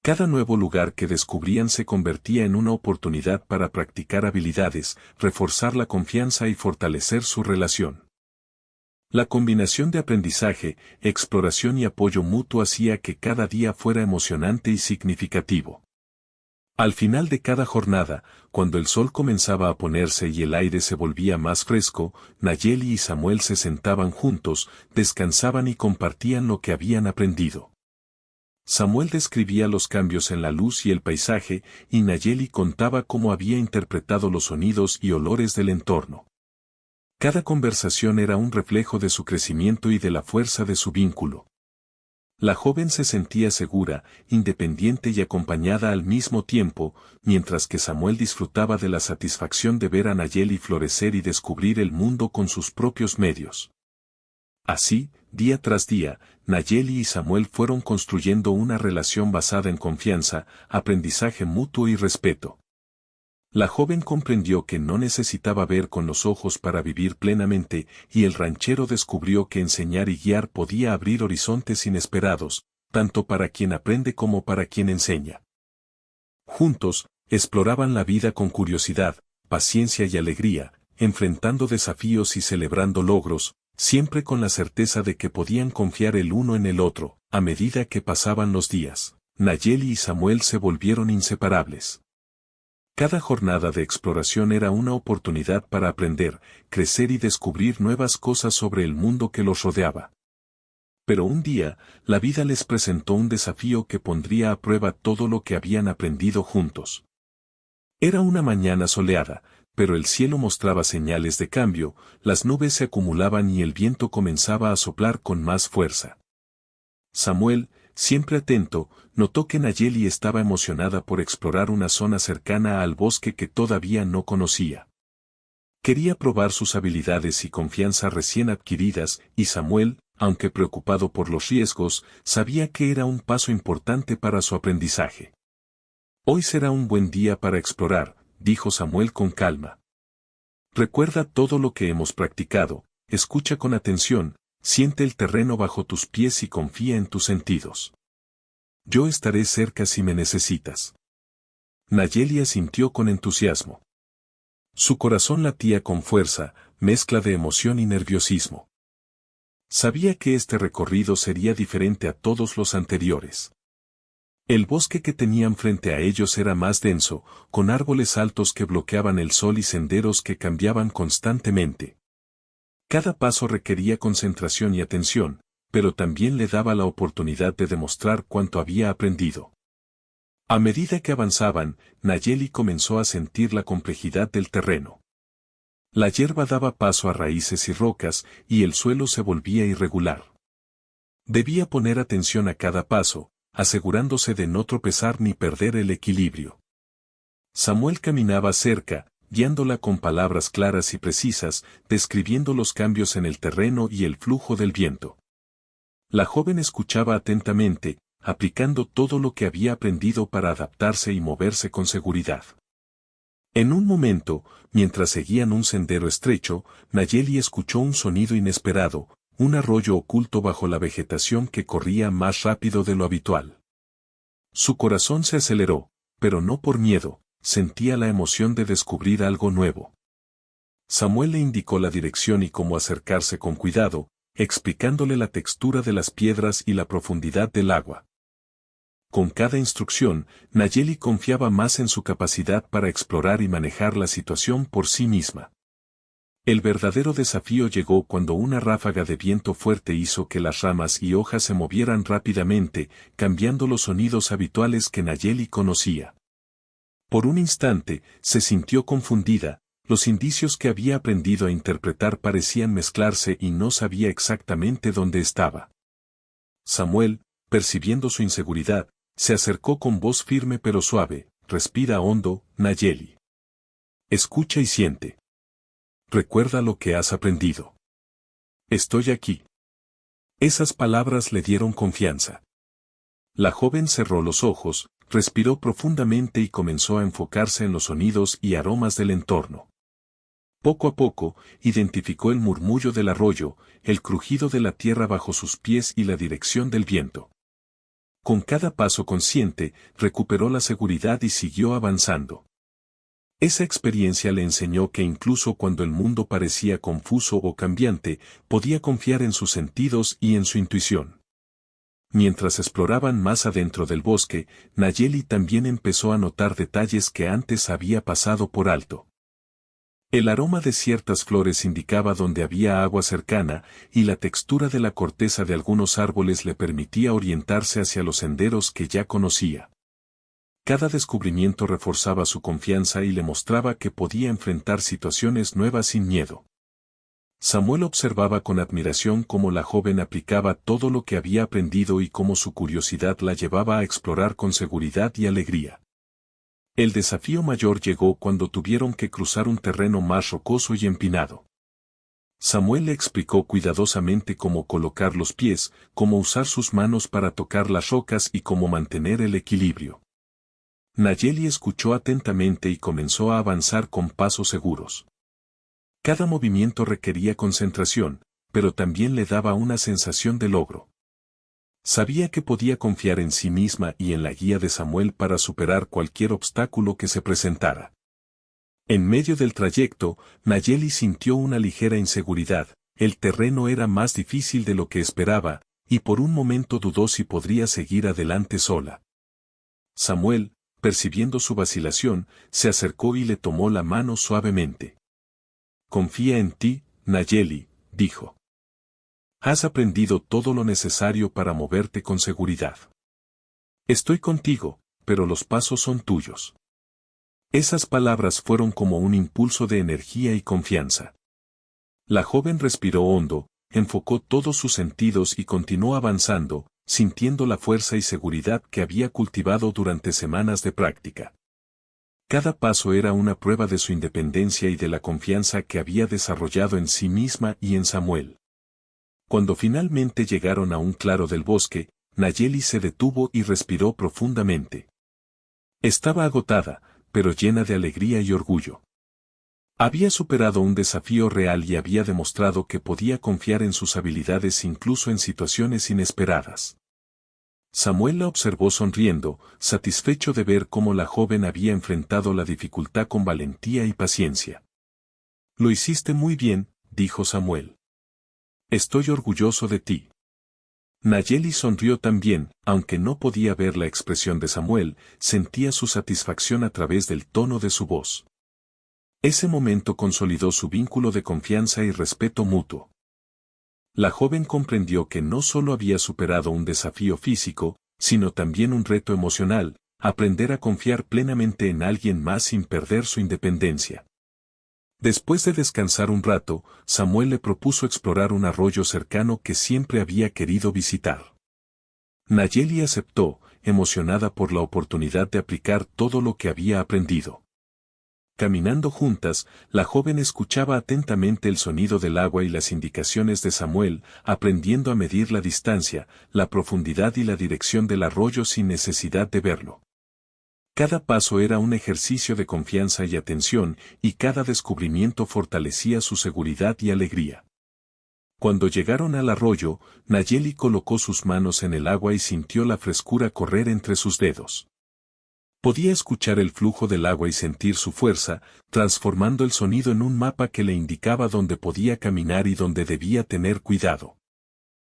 Cada nuevo lugar que descubrían se convertía en una oportunidad para practicar habilidades, reforzar la confianza y fortalecer su relación. La combinación de aprendizaje, exploración y apoyo mutuo hacía que cada día fuera emocionante y significativo. Al final de cada jornada, cuando el sol comenzaba a ponerse y el aire se volvía más fresco, Nayeli y Samuel se sentaban juntos, descansaban y compartían lo que habían aprendido. Samuel describía los cambios en la luz y el paisaje, y Nayeli contaba cómo había interpretado los sonidos y olores del entorno. Cada conversación era un reflejo de su crecimiento y de la fuerza de su vínculo. La joven se sentía segura, independiente y acompañada al mismo tiempo, mientras que Samuel disfrutaba de la satisfacción de ver a Nayeli florecer y descubrir el mundo con sus propios medios. Así, día tras día, Nayeli y Samuel fueron construyendo una relación basada en confianza, aprendizaje mutuo y respeto. La joven comprendió que no necesitaba ver con los ojos para vivir plenamente, y el ranchero descubrió que enseñar y guiar podía abrir horizontes inesperados, tanto para quien aprende como para quien enseña. Juntos, exploraban la vida con curiosidad, paciencia y alegría, enfrentando desafíos y celebrando logros, siempre con la certeza de que podían confiar el uno en el otro. A medida que pasaban los días, Nayeli y Samuel se volvieron inseparables. Cada jornada de exploración era una oportunidad para aprender, crecer y descubrir nuevas cosas sobre el mundo que los rodeaba. Pero un día, la vida les presentó un desafío que pondría a prueba todo lo que habían aprendido juntos. Era una mañana soleada, pero el cielo mostraba señales de cambio, las nubes se acumulaban y el viento comenzaba a soplar con más fuerza. Samuel, siempre atento, notó que Nayeli estaba emocionada por explorar una zona cercana al bosque que todavía no conocía. Quería probar sus habilidades y confianza recién adquiridas, y Samuel, aunque preocupado por los riesgos, sabía que era un paso importante para su aprendizaje. Hoy será un buen día para explorar, dijo Samuel con calma. Recuerda todo lo que hemos practicado, escucha con atención, siente el terreno bajo tus pies y confía en tus sentidos. Yo estaré cerca si me necesitas. Nayeli asintió con entusiasmo. Su corazón latía con fuerza, mezcla de emoción y nerviosismo. Sabía que este recorrido sería diferente a todos los anteriores. El bosque que tenían frente a ellos era más denso, con árboles altos que bloqueaban el sol y senderos que cambiaban constantemente. Cada paso requería concentración y atención, pero también le daba la oportunidad de demostrar cuánto había aprendido. A medida que avanzaban, Nayeli comenzó a sentir la complejidad del terreno. La hierba daba paso a raíces y rocas, y el suelo se volvía irregular. Debía poner atención a cada paso, asegurándose de no tropezar ni perder el equilibrio. Samuel caminaba cerca, guiándola con palabras claras y precisas, describiendo los cambios en el terreno y el flujo del viento. La joven escuchaba atentamente, aplicando todo lo que había aprendido para adaptarse y moverse con seguridad. En un momento, mientras seguían un sendero estrecho, Nayeli escuchó un sonido inesperado, un arroyo oculto bajo la vegetación que corría más rápido de lo habitual. Su corazón se aceleró, pero no por miedo, sentía la emoción de descubrir algo nuevo. Samuel le indicó la dirección y cómo acercarse con cuidado, explicándole la textura de las piedras y la profundidad del agua. Con cada instrucción, Nayeli confiaba más en su capacidad para explorar y manejar la situación por sí misma. El verdadero desafío llegó cuando una ráfaga de viento fuerte hizo que las ramas y hojas se movieran rápidamente, cambiando los sonidos habituales que Nayeli conocía. Por un instante, se sintió confundida, los indicios que había aprendido a interpretar parecían mezclarse y no sabía exactamente dónde estaba. Samuel, percibiendo su inseguridad, se acercó con voz firme pero suave, respira hondo, Nayeli. Escucha y siente. Recuerda lo que has aprendido. Estoy aquí. Esas palabras le dieron confianza. La joven cerró los ojos, respiró profundamente y comenzó a enfocarse en los sonidos y aromas del entorno. Poco a poco, identificó el murmullo del arroyo, el crujido de la tierra bajo sus pies y la dirección del viento. Con cada paso consciente, recuperó la seguridad y siguió avanzando. Esa experiencia le enseñó que incluso cuando el mundo parecía confuso o cambiante, podía confiar en sus sentidos y en su intuición. Mientras exploraban más adentro del bosque, Nayeli también empezó a notar detalles que antes había pasado por alto. El aroma de ciertas flores indicaba dónde había agua cercana, y la textura de la corteza de algunos árboles le permitía orientarse hacia los senderos que ya conocía. Cada descubrimiento reforzaba su confianza y le mostraba que podía enfrentar situaciones nuevas sin miedo. Samuel observaba con admiración cómo la joven aplicaba todo lo que había aprendido y cómo su curiosidad la llevaba a explorar con seguridad y alegría. El desafío mayor llegó cuando tuvieron que cruzar un terreno más rocoso y empinado. Samuel le explicó cuidadosamente cómo colocar los pies, cómo usar sus manos para tocar las rocas y cómo mantener el equilibrio. Nayeli escuchó atentamente y comenzó a avanzar con pasos seguros. Cada movimiento requería concentración, pero también le daba una sensación de logro. Sabía que podía confiar en sí misma y en la guía de Samuel para superar cualquier obstáculo que se presentara. En medio del trayecto, Nayeli sintió una ligera inseguridad, el terreno era más difícil de lo que esperaba, y por un momento dudó si podría seguir adelante sola. Samuel, percibiendo su vacilación, se acercó y le tomó la mano suavemente. «Confía en ti, Nayeli», dijo. «Has aprendido todo lo necesario para moverte con seguridad. Estoy contigo, pero los pasos son tuyos». Esas palabras fueron como un impulso de energía y confianza. La joven respiró hondo, enfocó todos sus sentidos y continuó avanzando, sintiendo la fuerza y seguridad que había cultivado durante semanas de práctica. Cada paso era una prueba de su independencia y de la confianza que había desarrollado en sí misma y en Samuel. Cuando finalmente llegaron a un claro del bosque, Nayeli se detuvo y respiró profundamente. Estaba agotada, pero llena de alegría y orgullo. Había superado un desafío real y había demostrado que podía confiar en sus habilidades incluso en situaciones inesperadas. Samuel la observó sonriendo, satisfecho de ver cómo la joven había enfrentado la dificultad con valentía y paciencia. «Lo hiciste muy bien», dijo Samuel. «Estoy orgulloso de ti». Nayeli sonrió también, aunque no podía ver la expresión de Samuel, sentía su satisfacción a través del tono de su voz. Ese momento consolidó su vínculo de confianza y respeto mutuo. La joven comprendió que no solo había superado un desafío físico, sino también un reto emocional, aprender a confiar plenamente en alguien más sin perder su independencia. Después de descansar un rato, Samuel le propuso explorar un arroyo cercano que siempre había querido visitar. Nayeli aceptó, emocionada por la oportunidad de aplicar todo lo que había aprendido. Caminando juntas, la joven escuchaba atentamente el sonido del agua y las indicaciones de Samuel, aprendiendo a medir la distancia, la profundidad y la dirección del arroyo sin necesidad de verlo. Cada paso era un ejercicio de confianza y atención, y cada descubrimiento fortalecía su seguridad y alegría. Cuando llegaron al arroyo, Nayeli colocó sus manos en el agua y sintió la frescura correr entre sus dedos. Podía escuchar el flujo del agua y sentir su fuerza, transformando el sonido en un mapa que le indicaba dónde podía caminar y dónde debía tener cuidado.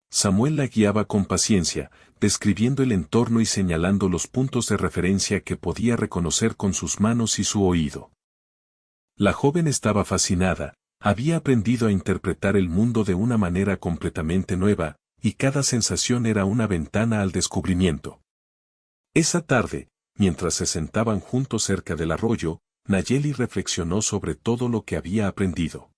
Samuel la guiaba con paciencia, describiendo el entorno y señalando los puntos de referencia que podía reconocer con sus manos y su oído. La joven estaba fascinada, había aprendido a interpretar el mundo de una manera completamente nueva, y cada sensación era una ventana al descubrimiento. Esa tarde, mientras se sentaban juntos cerca del arroyo, Nayeli reflexionó sobre todo lo que había aprendido.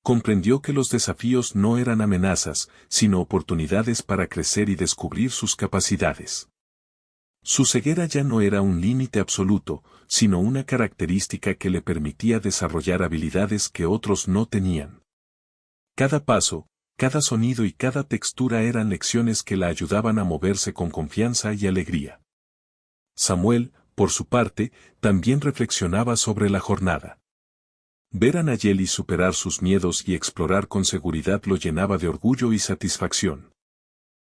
Comprendió que los desafíos no eran amenazas, sino oportunidades para crecer y descubrir sus capacidades. Su ceguera ya no era un límite absoluto, sino una característica que le permitía desarrollar habilidades que otros no tenían. Cada paso, cada sonido y cada textura eran lecciones que la ayudaban a moverse con confianza y alegría. Samuel, por su parte, también reflexionaba sobre la jornada. Ver a Nayeli superar sus miedos y explorar con seguridad lo llenaba de orgullo y satisfacción.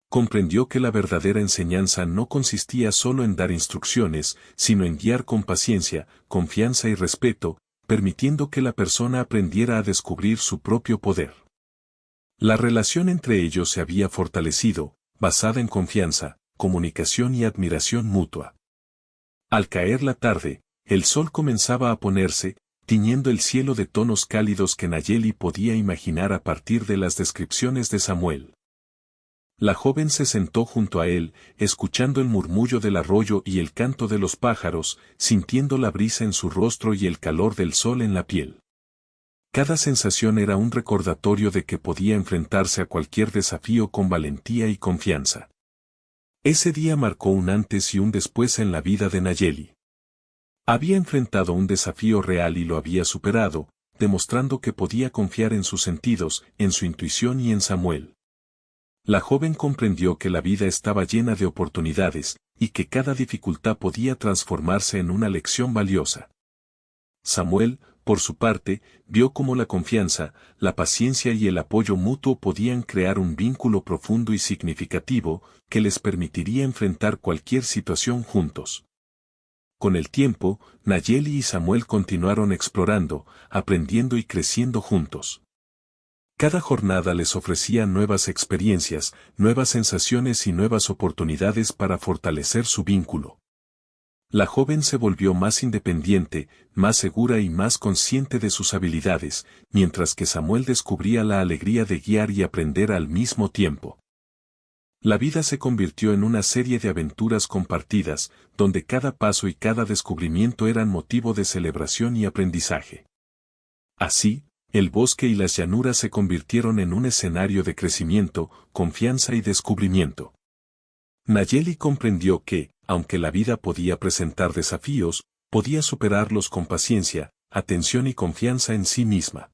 Comprendió que la verdadera enseñanza no consistía solo en dar instrucciones, sino en guiar con paciencia, confianza y respeto, permitiendo que la persona aprendiera a descubrir su propio poder. La relación entre ellos se había fortalecido, basada en confianza, comunicación y admiración mutua. Al caer la tarde, el sol comenzaba a ponerse, tiñendo el cielo de tonos cálidos que Nayeli podía imaginar a partir de las descripciones de Samuel. La joven se sentó junto a él, escuchando el murmullo del arroyo y el canto de los pájaros, sintiendo la brisa en su rostro y el calor del sol en la piel. Cada sensación era un recordatorio de que podía enfrentarse a cualquier desafío con valentía y confianza. Ese día marcó un antes y un después en la vida de Nayeli. Había enfrentado un desafío real y lo había superado, demostrando que podía confiar en sus sentidos, en su intuición y en Samuel. La joven comprendió que la vida estaba llena de oportunidades, y que cada dificultad podía transformarse en una lección valiosa. Samuel, por su parte, vio cómo la confianza, la paciencia y el apoyo mutuo podían crear un vínculo profundo y significativo, que les permitiría enfrentar cualquier situación juntos. Con el tiempo, Nayeli y Samuel continuaron explorando, aprendiendo y creciendo juntos. Cada jornada les ofrecía nuevas experiencias, nuevas sensaciones y nuevas oportunidades para fortalecer su vínculo. La joven se volvió más independiente, más segura y más consciente de sus habilidades, mientras que Samuel descubría la alegría de guiar y aprender al mismo tiempo. La vida se convirtió en una serie de aventuras compartidas, donde cada paso y cada descubrimiento eran motivo de celebración y aprendizaje. Así, el bosque y las llanuras se convirtieron en un escenario de crecimiento, confianza y descubrimiento. Nayeli comprendió que, aunque la vida podía presentar desafíos, podía superarlos con paciencia, atención y confianza en sí misma.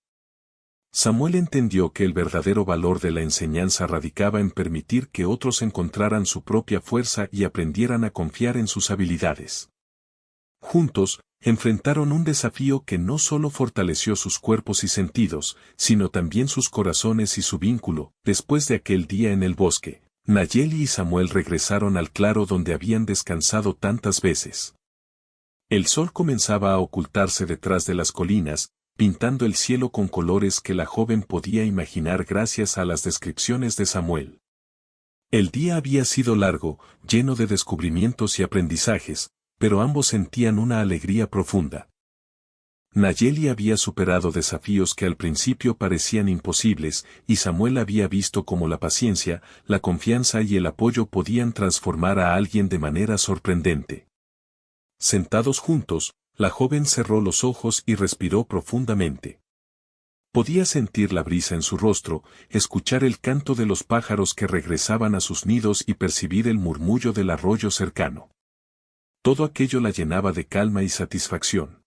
Samuel entendió que el verdadero valor de la enseñanza radicaba en permitir que otros encontraran su propia fuerza y aprendieran a confiar en sus habilidades. Juntos, enfrentaron un desafío que no solo fortaleció sus cuerpos y sentidos, sino también sus corazones y su vínculo. Después de aquel día en el bosque, Nayeli y Samuel regresaron al claro donde habían descansado tantas veces. El sol comenzaba a ocultarse detrás de las colinas, pintando el cielo con colores que la joven podía imaginar gracias a las descripciones de Samuel. El día había sido largo, lleno de descubrimientos y aprendizajes, pero ambos sentían una alegría profunda. Nayeli había superado desafíos que al principio parecían imposibles, y Samuel había visto cómo la paciencia, la confianza y el apoyo podían transformar a alguien de manera sorprendente. Sentados juntos, la joven cerró los ojos y respiró profundamente. Podía sentir la brisa en su rostro, escuchar el canto de los pájaros que regresaban a sus nidos y percibir el murmullo del arroyo cercano. Todo aquello la llenaba de calma y satisfacción.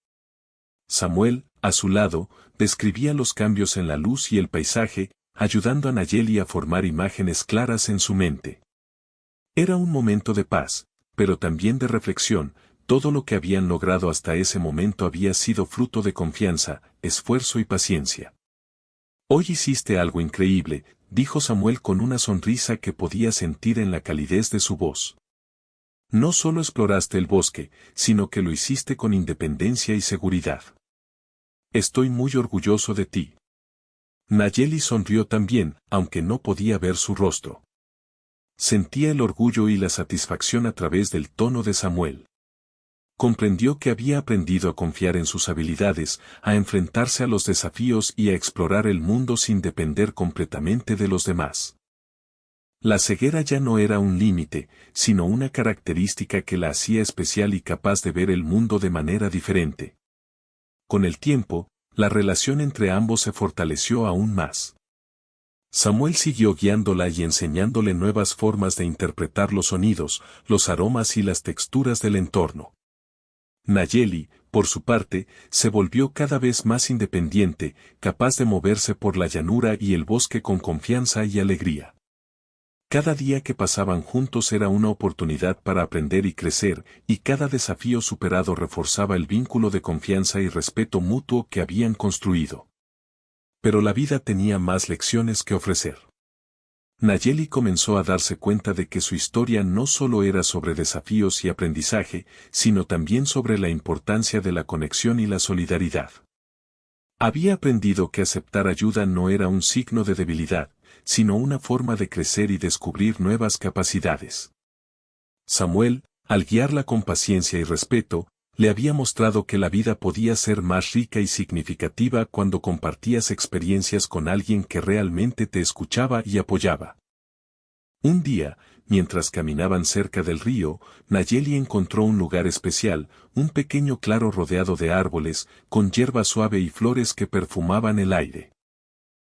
Samuel, a su lado, describía los cambios en la luz y el paisaje, ayudando a Nayeli a formar imágenes claras en su mente. Era un momento de paz, pero también de reflexión. Todo lo que habían logrado hasta ese momento había sido fruto de confianza, esfuerzo y paciencia. Hoy hiciste algo increíble, dijo Samuel con una sonrisa que podía sentir en la calidez de su voz. No solo exploraste el bosque, sino que lo hiciste con independencia y seguridad. Estoy muy orgulloso de ti. Nayeli sonrió también, aunque no podía ver su rostro. Sentía el orgullo y la satisfacción a través del tono de Samuel. Comprendió que había aprendido a confiar en sus habilidades, a enfrentarse a los desafíos y a explorar el mundo sin depender completamente de los demás. La ceguera ya no era un límite, sino una característica que la hacía especial y capaz de ver el mundo de manera diferente. Con el tiempo, la relación entre ambos se fortaleció aún más. Samuel siguió guiándola y enseñándole nuevas formas de interpretar los sonidos, los aromas y las texturas del entorno. Nayeli, por su parte, se volvió cada vez más independiente, capaz de moverse por la llanura y el bosque con confianza y alegría. Cada día que pasaban juntos era una oportunidad para aprender y crecer, y cada desafío superado reforzaba el vínculo de confianza y respeto mutuo que habían construido. Pero la vida tenía más lecciones que ofrecer. Nayeli comenzó a darse cuenta de que su historia no solo era sobre desafíos y aprendizaje, sino también sobre la importancia de la conexión y la solidaridad. Había aprendido que aceptar ayuda no era un signo de debilidad, sino una forma de crecer y descubrir nuevas capacidades. Samuel, al guiarla con paciencia y respeto, le había mostrado que la vida podía ser más rica y significativa cuando compartías experiencias con alguien que realmente te escuchaba y apoyaba. Un día, mientras caminaban cerca del río, Nayeli encontró un lugar especial, un pequeño claro rodeado de árboles, con hierba suave y flores que perfumaban el aire.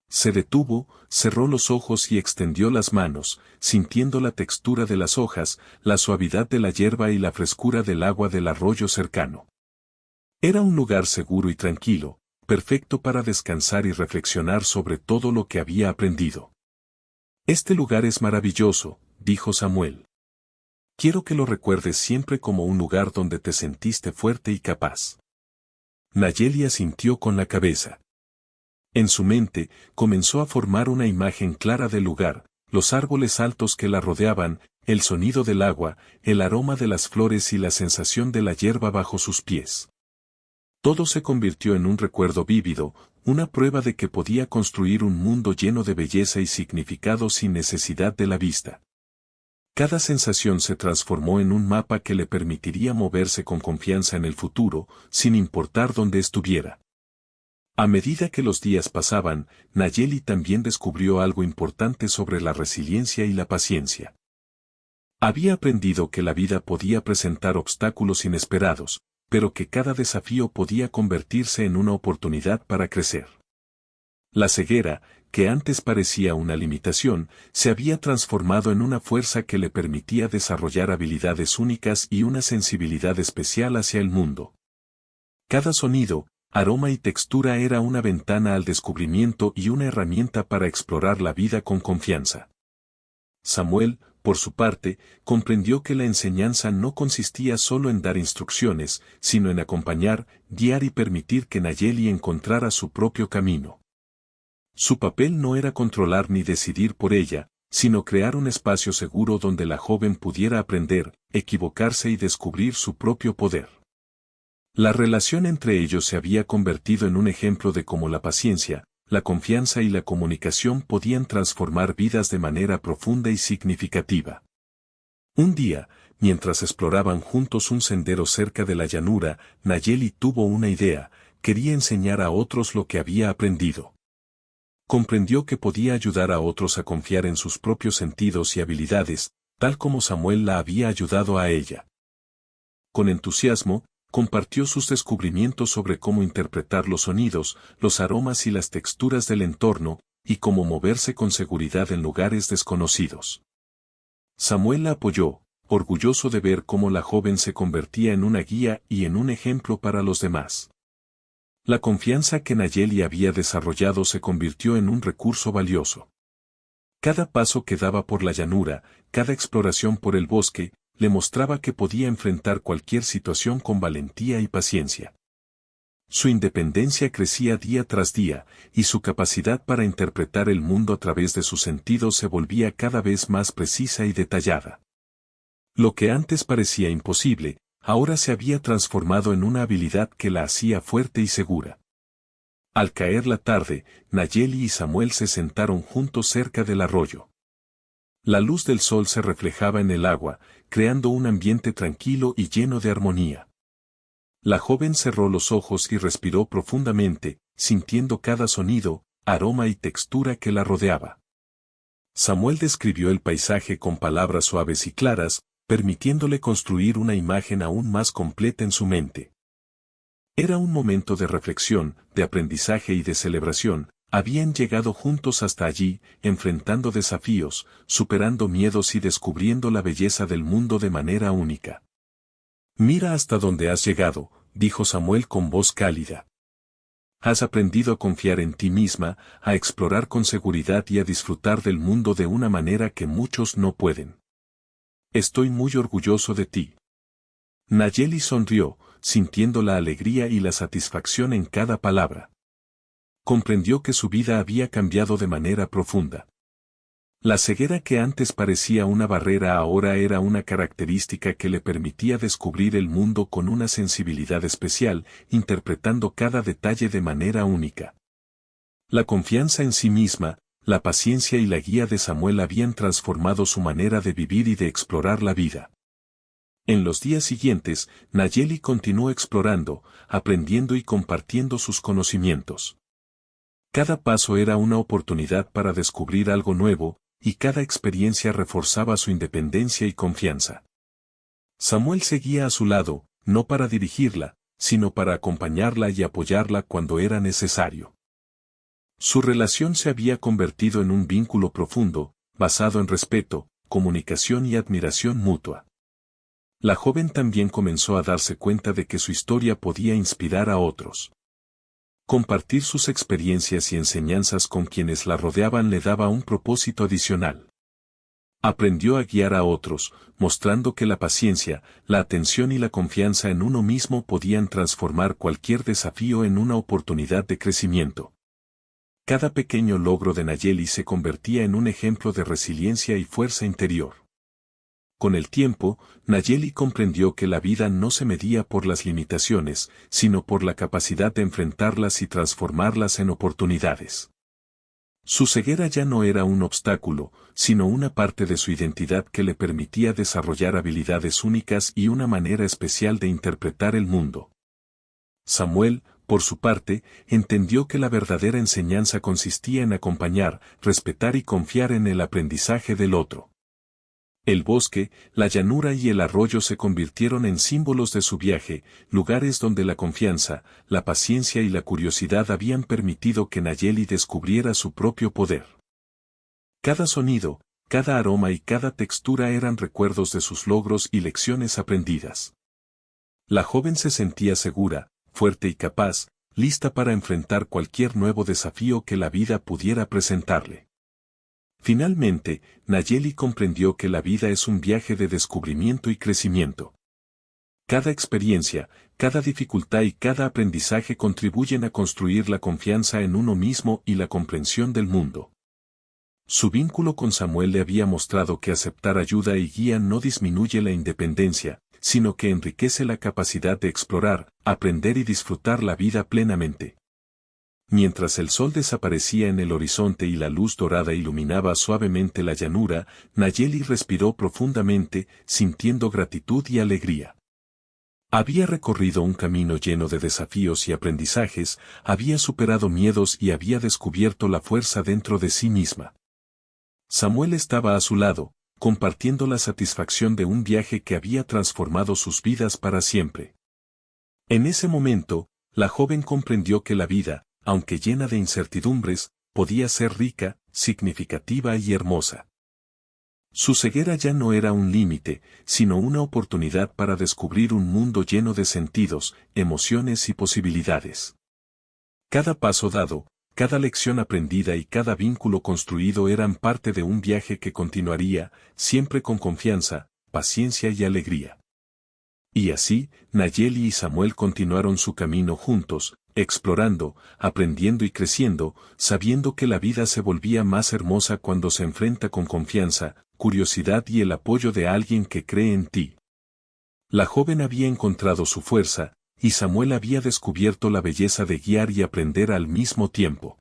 Se detuvo, cerró los ojos y extendió las manos, sintiendo la textura de las hojas, la suavidad de la hierba y la frescura del agua del arroyo cercano. Era un lugar seguro y tranquilo, perfecto para descansar y reflexionar sobre todo lo que había aprendido. Este lugar es maravilloso, dijo Samuel. Quiero que lo recuerdes siempre como un lugar donde te sentiste fuerte y capaz. Nayeli asintió con la cabeza. En su mente, comenzó a formar una imagen clara del lugar, los árboles altos que la rodeaban, el sonido del agua, el aroma de las flores y la sensación de la hierba bajo sus pies. Todo se convirtió en un recuerdo vívido, una prueba de que podía construir un mundo lleno de belleza y significado sin necesidad de la vista. Cada sensación se transformó en un mapa que le permitiría moverse con confianza en el futuro, sin importar dónde estuviera. A medida que los días pasaban, Nayeli también descubrió algo importante sobre la resiliencia y la paciencia. Había aprendido que la vida podía presentar obstáculos inesperados, pero que cada desafío podía convertirse en una oportunidad para crecer. La ceguera, que antes parecía una limitación, se había transformado en una fuerza que le permitía desarrollar habilidades únicas y una sensibilidad especial hacia el mundo. Cada sonido, aroma y textura era una ventana al descubrimiento y una herramienta para explorar la vida con confianza. Samuel, por su parte, comprendió que la enseñanza no consistía solo en dar instrucciones, sino en acompañar, guiar y permitir que Nayeli encontrara su propio camino. Su papel no era controlar ni decidir por ella, sino crear un espacio seguro donde la joven pudiera aprender, equivocarse y descubrir su propio poder. La relación entre ellos se había convertido en un ejemplo de cómo la paciencia, la confianza y la comunicación podían transformar vidas de manera profunda y significativa. Un día, mientras exploraban juntos un sendero cerca de la llanura, Nayeli tuvo una idea: quería enseñar a otros lo que había aprendido. Comprendió que podía ayudar a otros a confiar en sus propios sentidos y habilidades, tal como Samuel la había ayudado a ella. Con entusiasmo, compartió sus descubrimientos sobre cómo interpretar los sonidos, los aromas y las texturas del entorno, y cómo moverse con seguridad en lugares desconocidos. Samuel la apoyó, orgulloso de ver cómo la joven se convertía en una guía y en un ejemplo para los demás. La confianza que Nayeli había desarrollado se convirtió en un recurso valioso. Cada paso que daba por la llanura, cada exploración por el bosque, le mostraba que podía enfrentar cualquier situación con valentía y paciencia. Su independencia crecía día tras día, y su capacidad para interpretar el mundo a través de sus sentidos se volvía cada vez más precisa y detallada. Lo que antes parecía imposible, ahora se había transformado en una habilidad que la hacía fuerte y segura. Al caer la tarde, Nayeli y Samuel se sentaron juntos cerca del arroyo. La luz del sol se reflejaba en el agua, creando un ambiente tranquilo y lleno de armonía. La joven cerró los ojos y respiró profundamente, sintiendo cada sonido, aroma y textura que la rodeaba. Samuel describió el paisaje con palabras suaves y claras, permitiéndole construir una imagen aún más completa en su mente. Era un momento de reflexión, de aprendizaje y de celebración. Habían llegado juntos hasta allí, enfrentando desafíos, superando miedos y descubriendo la belleza del mundo de manera única. Mira hasta dónde has llegado, dijo Samuel con voz cálida. Has aprendido a confiar en ti misma, a explorar con seguridad y a disfrutar del mundo de una manera que muchos no pueden. Estoy muy orgulloso de ti. Nayeli sonrió, sintiendo la alegría y la satisfacción en cada palabra. Comprendió que su vida había cambiado de manera profunda. La ceguera que antes parecía una barrera ahora era una característica que le permitía descubrir el mundo con una sensibilidad especial, interpretando cada detalle de manera única. La confianza en sí misma, la paciencia y la guía de Samuel habían transformado su manera de vivir y de explorar la vida. En los días siguientes, Nayeli continuó explorando, aprendiendo y compartiendo sus conocimientos. Cada paso era una oportunidad para descubrir algo nuevo, y cada experiencia reforzaba su independencia y confianza. Samuel seguía a su lado, no para dirigirla, sino para acompañarla y apoyarla cuando era necesario. Su relación se había convertido en un vínculo profundo, basado en respeto, comunicación y admiración mutua. La joven también comenzó a darse cuenta de que su historia podía inspirar a otros. Compartir sus experiencias y enseñanzas con quienes la rodeaban le daba un propósito adicional. Aprendió a guiar a otros, mostrando que la paciencia, la atención y la confianza en uno mismo podían transformar cualquier desafío en una oportunidad de crecimiento. Cada pequeño logro de Nayeli se convertía en un ejemplo de resiliencia y fuerza interior. Con el tiempo, Nayeli comprendió que la vida no se medía por las limitaciones, sino por la capacidad de enfrentarlas y transformarlas en oportunidades. Su ceguera ya no era un obstáculo, sino una parte de su identidad que le permitía desarrollar habilidades únicas y una manera especial de interpretar el mundo. Samuel, por su parte, entendió que la verdadera enseñanza consistía en acompañar, respetar y confiar en el aprendizaje del otro. El bosque, la llanura y el arroyo se convirtieron en símbolos de su viaje, lugares donde la confianza, la paciencia y la curiosidad habían permitido que Nayeli descubriera su propio poder. Cada sonido, cada aroma y cada textura eran recuerdos de sus logros y lecciones aprendidas. La joven se sentía segura, fuerte y capaz, lista para enfrentar cualquier nuevo desafío que la vida pudiera presentarle. Finalmente, Nayeli comprendió que la vida es un viaje de descubrimiento y crecimiento. Cada experiencia, cada dificultad y cada aprendizaje contribuyen a construir la confianza en uno mismo y la comprensión del mundo. Su vínculo con Samuel le había mostrado que aceptar ayuda y guía no disminuye la independencia, sino que enriquece la capacidad de explorar, aprender y disfrutar la vida plenamente. Mientras el sol desaparecía en el horizonte y la luz dorada iluminaba suavemente la llanura, Nayeli respiró profundamente, sintiendo gratitud y alegría. Había recorrido un camino lleno de desafíos y aprendizajes, había superado miedos y había descubierto la fuerza dentro de sí misma. Samuel estaba a su lado, compartiendo la satisfacción de un viaje que había transformado sus vidas para siempre. En ese momento, la joven comprendió que la vida, aunque llena de incertidumbres, podía ser rica, significativa y hermosa. Su ceguera ya no era un límite, sino una oportunidad para descubrir un mundo lleno de sentidos, emociones y posibilidades. Cada paso dado, cada lección aprendida y cada vínculo construido eran parte de un viaje que continuaría, siempre con confianza, paciencia y alegría. Y así, Nayeli y Samuel continuaron su camino juntos, explorando, aprendiendo y creciendo, sabiendo que la vida se volvía más hermosa cuando se enfrenta con confianza, curiosidad y el apoyo de alguien que cree en ti. La joven había encontrado su fuerza, y Samuel había descubierto la belleza de guiar y aprender al mismo tiempo.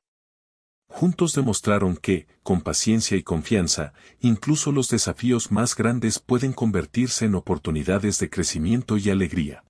Juntos demostraron que, con paciencia y confianza, incluso los desafíos más grandes pueden convertirse en oportunidades de crecimiento y alegría.